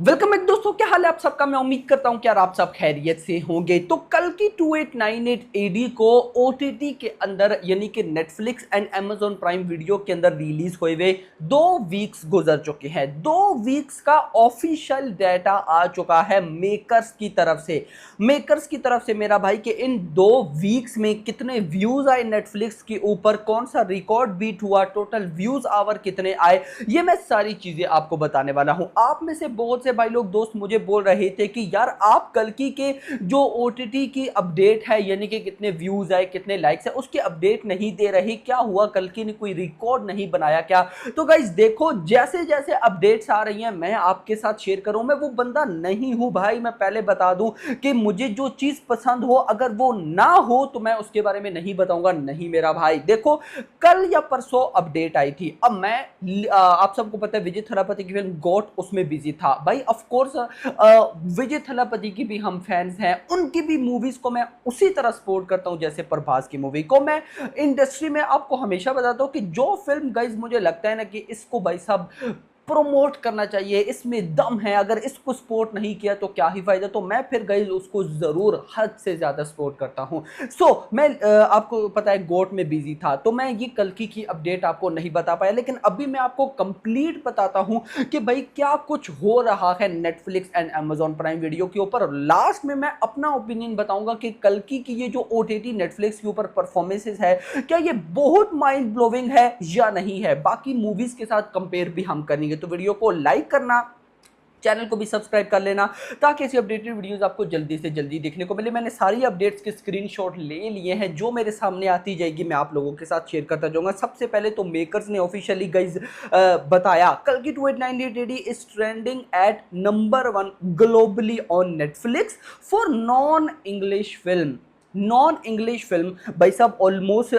Welcome back दोस्तों, क्या हाल है आप सबका। मैं उम्मीद करता हूं कि यार आप सब खैरियत से होंगे। तो कल की 2898 एडी को ओटीटी के अंदर यानी कि Netflix and Amazon prime video के अंदर रिलीज हुए हुए 2 वीक्स गुजर चुके हैं। 2 वीक्स का ऑफिशियल डाटा आ चुका है मेकर्स की तरफ से मेरा भाई कि इन 2 वीक्स में कितने व्यूज आए नेटफ्लिक्स के ऊपर, कौन सा रिकॉर्ड बीट हुआ, टोटल व्यूज आवर कितने आए, ये मैं सारी चीजें आपको बताने वाला हूं। आप में से बहुत से भाई लोग दोस्त मुझे बोल रहे थे कि यार आप कल की के जो ओटीटी की अपडेट है यानी कि कितने व्यूज आए, कितने लाइक्स है, उसकी अपडेट नहीं दे रही। क्या हुआ, कल की ने कोई रिकॉर्ड नहीं बनाया क्या? तो गाइस देखो, जैसे जैसे अपडेट्स आ रही हैं मैं आपके साथ शेयर करूं। मैं वो बंदा नहीं हूं भाई, मैं पहले बता दूं कि मुझे जो चीज पसंद हो अगर वो ना हो तो मैं उसके बारे में नहीं बताऊंगा। नहीं मेरा भाई, देखो कल या परसों अपडेट आई थी। अब मैं आप सबको पता है विजय थलापति की फिल्म गोट, उसमें बिजी था भाई। ऑफ कोर्स विजय थलापति की भी हम फैंस हैं, उनकी भी मूवीज को मैं उसी तरह सपोर्ट करता हूं जैसे प्रभास की मूवी को। मैं इंडस्ट्री में आपको हमेशा बताता हूं कि जो फिल्म गाइज मुझे लगता है ना कि इसको भाई साहब प्रोमोट करना चाहिए, इसमें दम है, अगर इसको सपोर्ट नहीं किया तो क्या ही फायदा, तो मैं फिर गाइज उसको जरूर हद से ज्यादा सपोर्ट करता हूं। मैं आपको पता है गोट में बिजी था तो मैं ये कल की अपडेट आपको नहीं बता पाया, लेकिन अभी मैं आपको कंप्लीट बताता हूं कि भाई क्या कुछ हो रहा है Netflix and Amazon prime video के ऊपर। लास्ट में मैं अपना ओपिनियन बताऊंगा कि कल की ये जो ओटीटी नेटफ्लिक्स के ऊपर परफॉर्मेंसेस है, क्या ये बहुत माइंड ब्लोइंग है या नहीं है। बाकी मूवीज के साथ कंपेयर भी हम करेंगे, तो वीडियो को लाइक करना, चैनल को भी सब्सक्राइब कर लेना ताकि ऐसी अपडेटेड वीडियोस आपको जल्दी से जल्दी देखने को मिले। मैंने सारी अपडेट्स के स्क्रीनशॉट ले लिए हैं, जो मेरे सामने आती जाएगी मैं आप लोगों के साथ शेयर करता जाऊंगा। सबसे पहले तो मेकर्स ने ऑफिशियली गाइज बताया कल की 2898 is trending at number 1 globally on Netflix for non English film भाई साहब। ऑलमोस्ट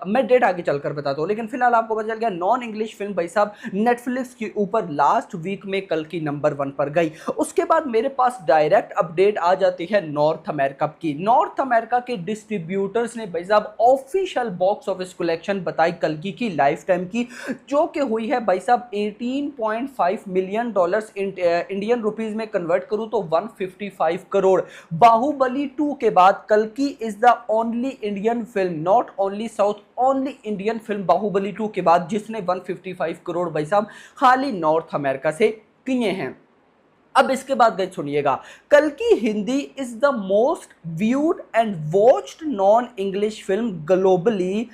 मैं डेट आगे चलकर बताता हूँ, लेकिन फिलहाल आपको पता चल गया नॉन इंग्लिश फिल्म भाई साहब नेटफ्लिक्स के ऊपर लास्ट वीक में कल की नंबर 1 पर गई। उसके बाद मेरे पास डायरेक्ट अपडेट आ जाती है नॉर्थ अमेरिका की। नॉर्थ अमेरिका के डिस्ट्रीब्यूटर्स ने भाई साहब ऑफिशियल बॉक्स ऑफिस कलेक्शन बताई कल की लाइफ टाइम की, जो कि हुई है भाई साहब 18.5 मिलियन डॉलर्स। इंडियन रुपीज में कन्वर्ट करूं तो 155 करोड़। बाहुबली 2 के बाद कल्कि is the only Indian film, not only south, only Indian film Baahubali 2 के बाद जिसने 155 करोड़ भाई साहब खाली नॉर्थ अमेरिका से किए हैं। अब इसके बाद गई सुनिएगा, कल की Hindi is the most viewed and watched non English film globally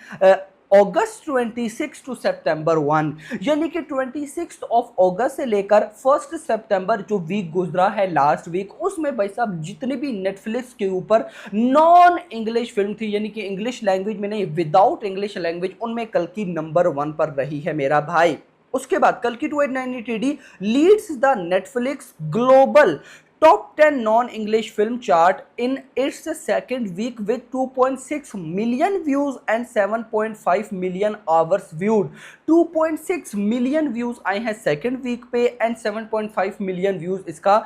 August 26 to September 1, यानी कि 26 ऑफ अगस्त से लेकर 1 सितंबर जो वीक गुजरा है लास्ट वीक, उसमें भाई साहब जितने भी नेटफ्लिक्स के ऊपर नॉन इंग्लिश फिल्म थी यानी कि इंग्लिश लैंग्वेज में नहीं, विदाउट इंग्लिश लैंग्वेज, उनमें कल की नंबर 1 पर रही है मेरा भाई। उसके बाद कल की 2898 leads the Netflix global top 10 non English film chart in its second week with 2.6 million views and 7.5 million hours viewed. 2.6 million views आए हैं सेकेंड वीक पे एंड 7.5 मिलियन व्यूज इसका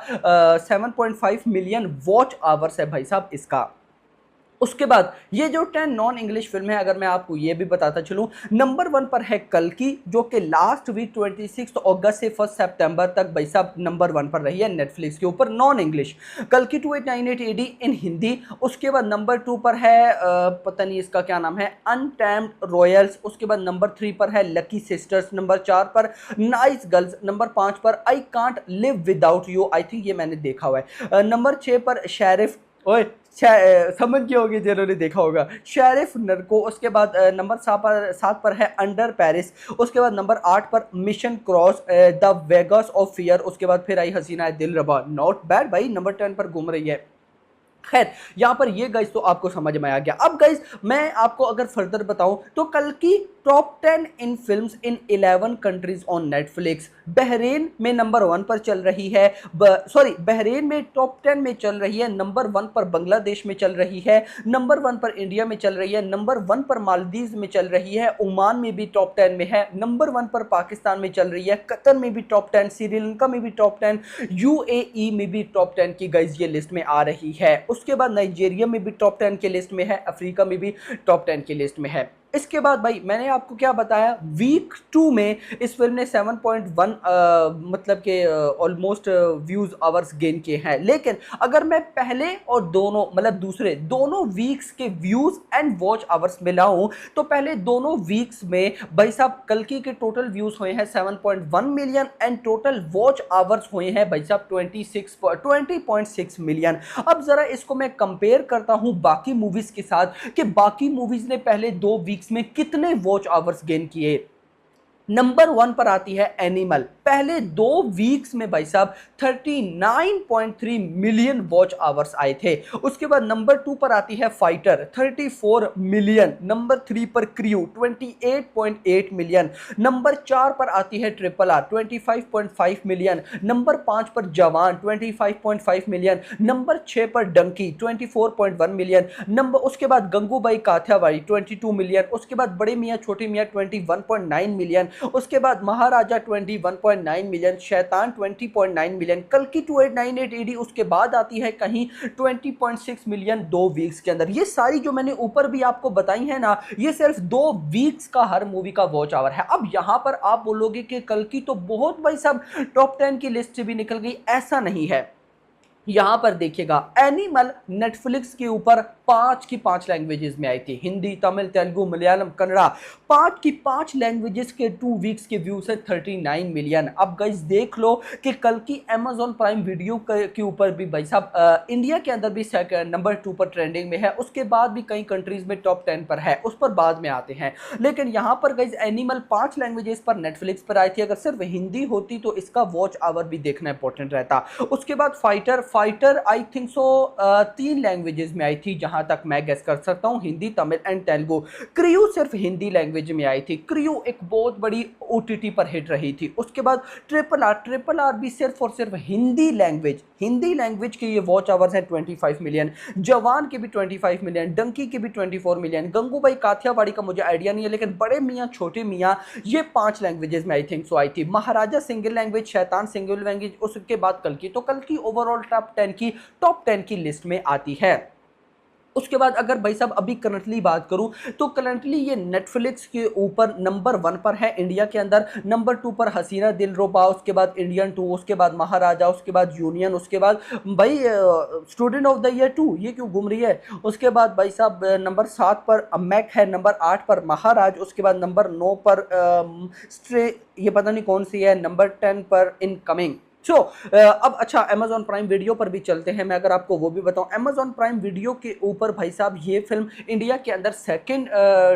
7.5 मिलियन वॉच आवर्स है भाई साहब इसका। उसके बाद ये जो 10 नॉन इंग्लिश फिल्म है, अगर मैं आपको ये भी बताता चलूं, नंबर 1 पर है कल की, जो कि लास्ट वीक 26 अगस्त से 1 सितंबर तक भाई साहब नंबर 1 पर रही है नेटफ्लिक्स के ऊपर नॉन इंग्लिश। कल की 2898 एडी इन हिंदी। उसके बाद नंबर 2 पर है पता नहीं इसका क्या नाम है, अनटैम्ड रॉयल्स। उसके बाद नंबर 3 पर है लकी सिस्टर्स। नंबर 4 पर नाइस गर्ल्स। नंबर 5 पर I can't live without you, I think ये मैंने देखा हुआ है। नंबर 6 पर शेरिफ, ओए समझ गए होंगे जिन्होंने देखा होगा, शेरिफ नरको। उसके बाद नंबर 7 पर है अंडर पेरिस। उसके बाद नंबर 8 पर mission cross the Vegas of fear. उसके बाद फिर आई हसीना दिल रबा, नॉट बैड भाई, नंबर 10 पर घूम रही है। खैर यहां पर ये गाइस तो आपको समझ में आ गया। अब गाइस मैं आपको अगर फर्दर बताऊं तो कल की top 10 in films in 11 countries on Netflix. Bahrain में नंबर 1 पर चल रही है, बहरीन में टॉप 10 में चल रही है। नंबर 1 पर बांग्लादेश में चल रही है। नंबर 1 पर इंडिया में चल रही है। नंबर 1 पर मालदीव में चल रही है। ओमान में भी टॉप 10 में है। नंबर 1 पर पाकिस्तान में चल रही है। कतर में भी टॉप 10, श्रीलंका में भी टॉप 10, यूएई में भी टॉप 10 की गाइस ये लिस्ट में आ रही है। उसके बाद नाइजीरिया में भी टॉप 10 के लिस्ट में है। अफ्रीका में भी टॉप 10 की लिस्ट में है। इसके बाद भाई मैंने आपको क्या बताया, वीक 2 में इस फिल्म ने 7.1 मतलब के ऑलमोस्ट व्यूज आवर्स गेन किए हैं। लेकिन अगर मैं पहले और दोनों मतलब दूसरे दोनों वीक्स के व्यूज एंड वॉच आवर्स मिलाऊं तो पहले दोनों वीक्स में भाई साहब कल्कि के टोटल व्यूज हुए हैं 7.1 million and total watch hours हुए हैं भाई साहब 20.6 मिलियन। अब जरा इसको मैं कंपेयर करता हूं बाकी मूवीज के साथ कि बाकी मूवीज ने पहले 2 वीक्स में कितने वॉच आवर्स गेन किए। नंबर 1 पर आती है एनिमल, पहले 2 वीक्स में भाई साहब 39.3 मिलियन वॉच आवर्स आए थे। उसके बाद नंबर 2 पर आती है फाइटर 34 मिलियन, नंबर 3 पर क्रू 28.8 मिलियन, नंबर 4 पर आती है ट्रिपल आर 25.5 मिलियन, नंबर 5 पर जवान 25.5 मिलियन, नंबर 6 पर डंकी 24.1 मिलियन, नंबर उसके बाद गंगूबाई काठियावाड़ी 22 मिलियन, उसके बाद बड़े मियाँ छोटे मियाँ 21.9 मिलियन, उसके बाद महाराजा 21.9 मिलियन, शैतान 20.9 मिलियन, कल्कि 2898 ईडी उसके बाद आती है कहीं 20.6 मिलियन 2 वीक्स के अंदर। ये सारी जो मैंने ऊपर भी आपको बताई है ना, ये सिर्फ 2 वीक्स का हर मूवी का वॉच आवर है। अब यहां पर आप बोलोगे कि कल्कि तो बहुत भाई साहब टॉप 10 की लिस्ट से भी निकल गई, ऐसा नहीं है। यहां पर देखिएगा एनिमल नेटफ्लिक्स के ऊपर 5 की 5 लैंग्वेजेस में आई थी, हिंदी, तमिल, तेलुगु, मलयालम, कन्नड़ा, 5 की 5 लैंग्वेजेस के 2 वीक्स के व्यूज है 39 मिलियन। अब गाइस देख लो कि कल की अमेजॉन प्राइम वीडियो के ऊपर भी भाई साहब इंडिया के अंदर भी नंबर 2 पर ट्रेंडिंग में है, उसके बाद भी कई कंट्रीज में टॉप 10 पर है, उस पर बाद में आते हैं। लेकिन यहां पर गाइस एनिमल 5 लैंग्वेजेस पर नेटफ्लिक्स पर आई थी, अगर सिर्फ हिंदी होती तो इसका वॉच आवर भी देखना इंपॉर्टेंट रहता। उसके बाद fighter I think so 3 languages में आई थी जहां तक मैं गेस कर सकता हूं, हिंदी, तमिल एंड तेलुगु। क्रू सिर्फ हिंदी लैंग्वेज में आई थी, क्रू एक बहुत बड़ी ओटीटी पर हिट रही थी। उसके बाद ट्रिपल आर भी सिर्फ और सिर्फ हिंदी लैंग्वेज के ये वॉच आवर्स हैं 25 मिलियन, जवान के भी 25 मिलियन, डंकी के भी 24 मिलियन, गंगूबाई काठियावाड़ी का मुझे आइडिया नहीं है, लेकिन बड़े मियाँ छोटे मियाँ ये 5 लैंग्वेजेस में आई थिंक सो आई थी। महाराजा सिंगल लैंग्वेज, शैतान सिंगल लैंग्वेज, उसके बाद कल्कि, तो कल्कि ओवरऑल टॉप 10 की लिस्ट में आती है। उसके बाद अगर भाई साहब अभी करंटली बात करूं तो करंटली ये नेटफ्लिक्स के ऊपर नंबर 1 पर है इंडिया के अंदर, नंबर 2 पर हसीना दिलरुबा, उसके बाद इंडियन 2, उसके बाद महाराजा, उसके बाद यूनियन, उसके बाद भाई स्टूडेंट ऑफ द ईयर 2, ये क्यों घूम रही है, उसके बाद भाई साहब नंबर 7 पर मैक है, नंबर 8 पर महाराज, उसके बाद नंबर 9 पर स्ट्रे, ये पता नहीं कौन सी है, नंबर 10 पर इनकमिंग। अब अच्छा अमेजॉन प्राइम वीडियो पर भी चलते हैं, मैं अगर आपको वो भी बताऊं, अमेजॉन प्राइम वीडियो के ऊपर भाई साहब ये फिल्म इंडिया के अंदर सेकंड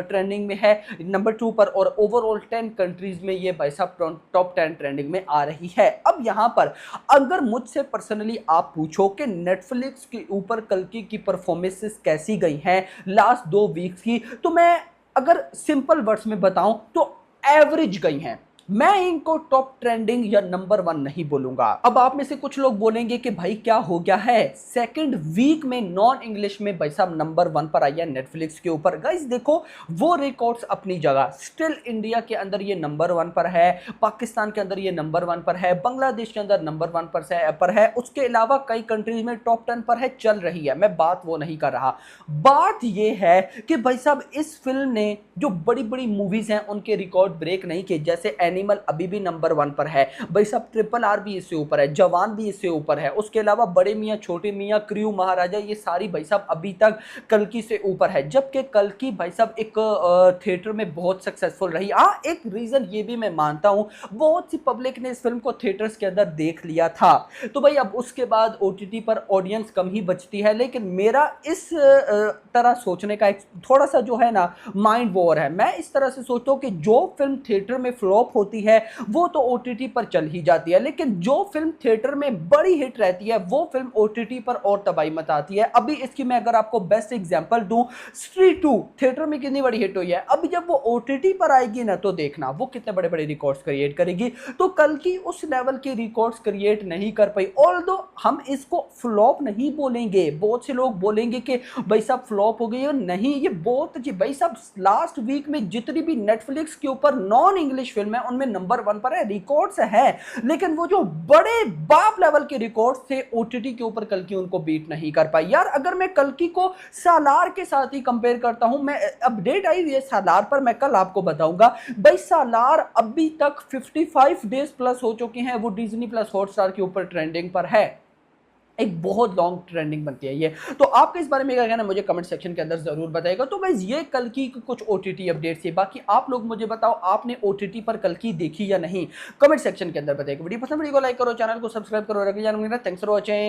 ट्रेंडिंग में है, नंबर 2 पर, और ओवरऑल 10 कंट्रीज में ये भाई साहब टॉप 10 ट्रेंडिंग में आ रही है। अब यहां पर अगर मुझसे पर्सनली आप पूछो कि नेटफ्लिक्स के ऊपर कल्कि की परफॉर्मेंसेस कैसी गई हैं लास्ट 2 वीक्स की, तो मैं अगर सिंपल वर्ड्स में बताऊं तो एवरेज गई हैं। मैं इनको टॉप ट्रेंडिंग या नंबर 1 नहीं बोलूंगा। अब आप में से कुछ लोग बोलेंगे कि भाई क्या हो गया है, सेकंड वीक में नॉन इंग्लिश में भाई साहब नंबर 1 पर आई है नेटफ्लिक्स के ऊपर। गाइस देखो वो रिकॉर्ड्स अपनी जगह, स्टिल इंडिया के अंदर ये नंबर 1 पर है, पाकिस्तान के अंदर ये नंबर 1 पर है, बांग्लादेश के अंदर नंबर 1 पर है, उसके अलावा कई कंट्रीज में टॉप 10 पर है, चल रही है, मैं बात वो नहीं कर रहा। बात ये है कि भाई साहब इस फिल्म ने जो बड़ी बड़ी मूवीज हैं उनके रिकॉर्ड ब्रेक नहीं किए, जैसे एनिमल अभी भी नंबर 1 पर है भाई साहब, ट्रिपल आर भी इससे ऊपर है, जवान भी इससे ऊपर है, उसके अलावा बड़े मियाँ छोटे मियाँ, क्रू, महाराजा, ये सारी भाई साहब अभी तक कल्कि से ऊपर है, जबकि कल्कि भाई साहब एक थिएटर में बहुत सक्सेसफुल रही। हाँ एक रीजन ये भी मैं मानता हूँ, बहुत सी पब्लिक ने इस फिल्म को थिएटर्स के अंदर देख लिया था, तो भाई अब उसके बाद ओटीटी पर ऑडियंस कम ही बचती है। लेकिन मेरा इस तरह सोचने का एक थोड़ा सा जो है ना माइंड वॉर है, मैं इस तरह से सोचता हूँ कि जो फिल्म थिएटर में फ्लॉप होती है वो तो ओटीटी पर चल ही जाती है, लेकिन जो फिल्म थिएटर में बड़ी हिट रहती है वो फिल्म ओटीटी पर और तबाही मचाती है। अभी इसकी मैं अगर आपको बेस्ट एग्जांपल दूं, स्त्री 2 थिएटर में कितनी बड़ी हिट हुई है, अभी जब वो ओटीटी पर आएगी ना तो देखना वो कितने बड़े बड़े रिकॉर्ड्स क्रिएट करेगी। तो कल की उस लेवल के रिकॉर्ड्स क्रिएट नहीं कर पाई, ऑल्दो हम इसको फ्लॉप नहीं बोलेंगे। बहुत से लोग बोलेंगे कि भाई साहब फ्लॉप हो गई है, नहीं ये बहुत अच्छी भाई साहब, लास्ट वीक में जितनी भी नेटफ्लिक्स के ऊपर नॉन इंग्लिश फिल्म है उनमें में नंबर 1 पर है, रिकॉर्ड्स है, लेकिन वो जो बड़े बाप लेवल के रिकॉर्ड्स थे ओटीटी के ऊपर कल्कि उनको बीट नहीं कर पाई। यार अगर मैं कल्कि को सालार के साथ ही कंपेयर करता हूं, मैं अपडेट आई हुई है सालार पर, मैं कल आपको बताऊंगा भाई। सालार अभी तक 55 डेज प्लस हो चुके हैं, वो डिज्नी प्लस हॉटस्टार के ऊपर ट्रेंडिंग पर है, एक बहुत लॉन्ग ट्रेंडिंग बनती है ये। तो आपका इस बारे में क्या कहना है मुझे कमेंट सेक्शन के अंदर जरूर बताएगा। तो गाइस ये कल की कुछ ओटीटी अपडेट्स है, बाकी आप लोग मुझे बताओ आपने ओटीटी पर कल की देखी या नहीं, कमेंट सेक्शन के अंदर बताइएगा। वीडियो पसंद वीडियो को लाइक करो, चैनल को सब्सक्राइब करो, थैंक्स फॉर वॉचिंग।